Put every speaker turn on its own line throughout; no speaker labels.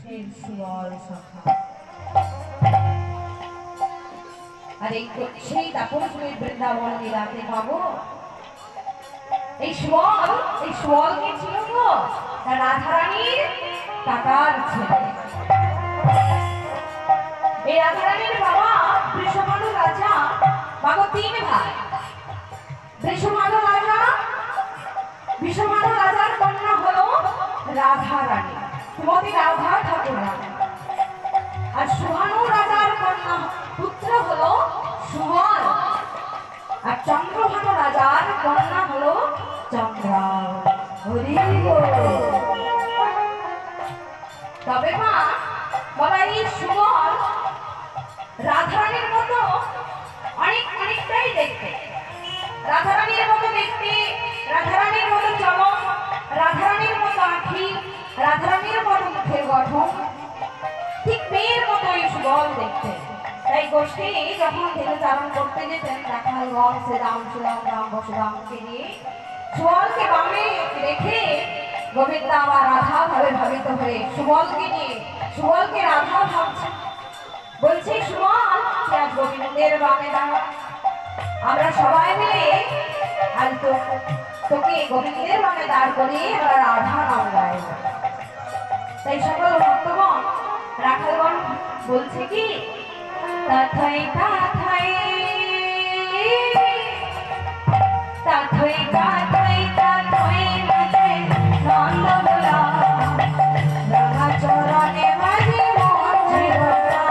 কৃষ্ণের সুবল সখা। আর সেই তাপসময় বৃন্দাবন লীলাতে পাবো এই সুবল কে ছিল গো রাধারানীর কাকার ছেলে। এই রাধারানীর বাবা বৃষভানু রাজা, বাবা তিন ভাই। বৃষভানু রাজার কন্যা হলো রাধারানী, শ্রীমতী রাধা ঠাকুর। আর সুভানু রাজার কন্যা পুত্র হলো সুবল। আর চন্দ্রভানু রাজার কন্যা হলো চন্দ্রা। তবে মা বাবা এই সুবল রাধারানীর মতো অনেকটাই দেখতে, রাধারানীর মতো দেখতে, রাধারানীর মতো চলন, রাধারানীর মতো আঁখি, রাধারানীর মতো মুখের গঠন, ঠিক মেয়ের মতো এই সুবল দেখতে। তাই গোষ্ঠী যখন চারণ করতে যেতেন রাখালগঞ্জ শ্রীরাম বসুরামকে নিয়ে সুবলকে বামে রেখে গোবিন্দা আবার রাধা ভাবে ভাবিত হয়ে সুবলকে নিয়ে সুবলকে রাধা ভাবছে, বলছে সুবল আজ গোবিন্দের বামে দাঁড়া, আমরা সবাই মিলে আজ তোকে গোবিন্দের বামে দাঁড় করিয়ে আমরা রাধা নাম গাইব। তাই সকল ভক্তগণ রাখালগণ বলছে কি তাথাই তাথাই তাথাই তাথাই তাথাই বাজে নন্দগোলা রাধা চরণে বাজে মন জীবতা।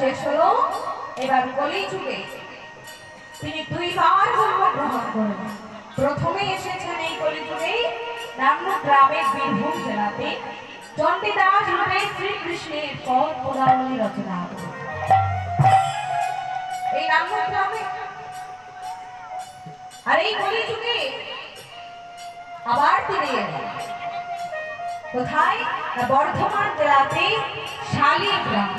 শেষ হলো, এবার কলিযুগে তিনি দুইবার জন্মগ্রহণ করলেন। প্রথমে এসেছেন এই কলিযুগে রামরূপ গ্রামের বীরভূম জেলাতে চণ্ডীদাস রূপে শ্রীকৃষ্ণের পদ পদাবলী রচনা করেন। এই রামরূপ গ্রামে আর এই কলিযুগে আবার তিনি এলেন কোথায়? বর্ধমান জেলাতে শালিগ্রাম।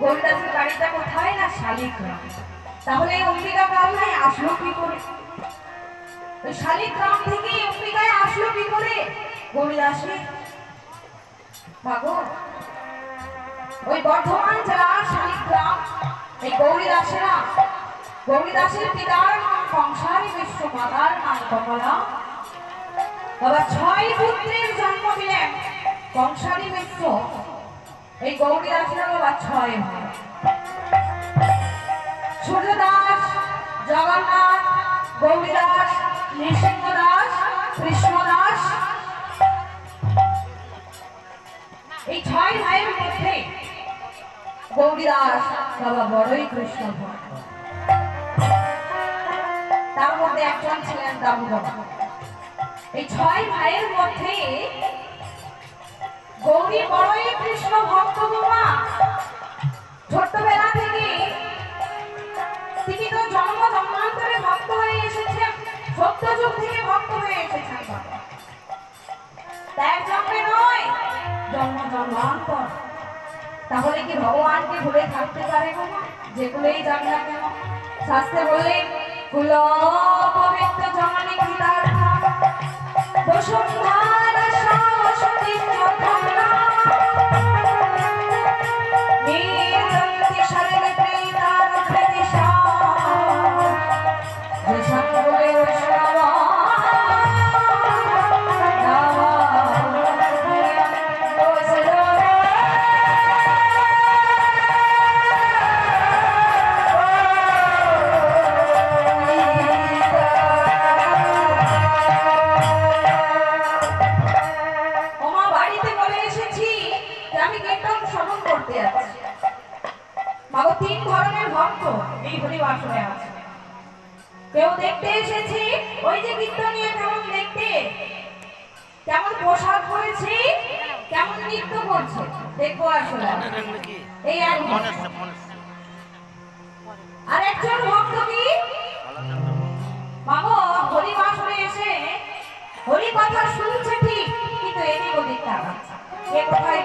গৌরদাসের বাড়িটা কোথায়? না শালিগ্রাম। তাহলে অম্বিকা কালনায় আসলো কি করে? ওই শালিগ্রাম থেকে অম্বিকায় আসলো কি করে? গৌরদাসে ভাগো ওই বর্ধমান জেলার শালিগ্রাম। এই গৌরদাসের পিতার নাম কংসারী মিশ্র, মাতার নাম কমলা। বাবা 6 পুত্রের জন্ম দিলেন কংসারী মিশ্র। এই গৌরদাসের বাবা 6 ভাই, সূর্যদাস, জগন্নাথ, গৌরীদাস, নৃসিংহ দাস কৃষ্ণদাস, এই 6 ভাইয়ের মধ্যে গৌরীদাস বাবা বড়ই কৃষ্ণ ভক্ত। তার মধ্যে একজন ছিলেন দামোদর। এই 6 ভাইয়ের মধ্যে গৌরী বড়ই কৃষ্ণ ভক্ত। বাবা ছোট্টবেলা থেকে তিনি তো জন্মান্তরে ভক্ত হয়ে এসেছেন, সত্যযুগ থেকে ভক্ত হয়ে এসেছেন বাবা। তার জন্মে নয়, জন্মান্তর। তাহলে কি ভগবানকে ভুলে থাকতে পারে বাবা? যেগুলোই যাক না কেন, শাস্ত্রে বললেন কুল পবিত্র জননী কৃতার্থা বসুন্ধরা সরস্বতী চন্দ্রা নির্জন্তি শরণে প্রেতার প্রতিশা যে সকলে বৈষ্ণব কেউ দেখতে এসেছি, ওই যে কীর্তনিয়া কেমন দেখতে, কেমন পোশাক পরেছি, কেমন নৃত্য করছে, দেখবো আসলে। এই আর একজন ভক্ত কি মাগো হরি বাসরে এসে হরি কথা শুনছে ঠিক, কিন্তু এদিক ওদিক তাকাচ্ছে। এ কোথায়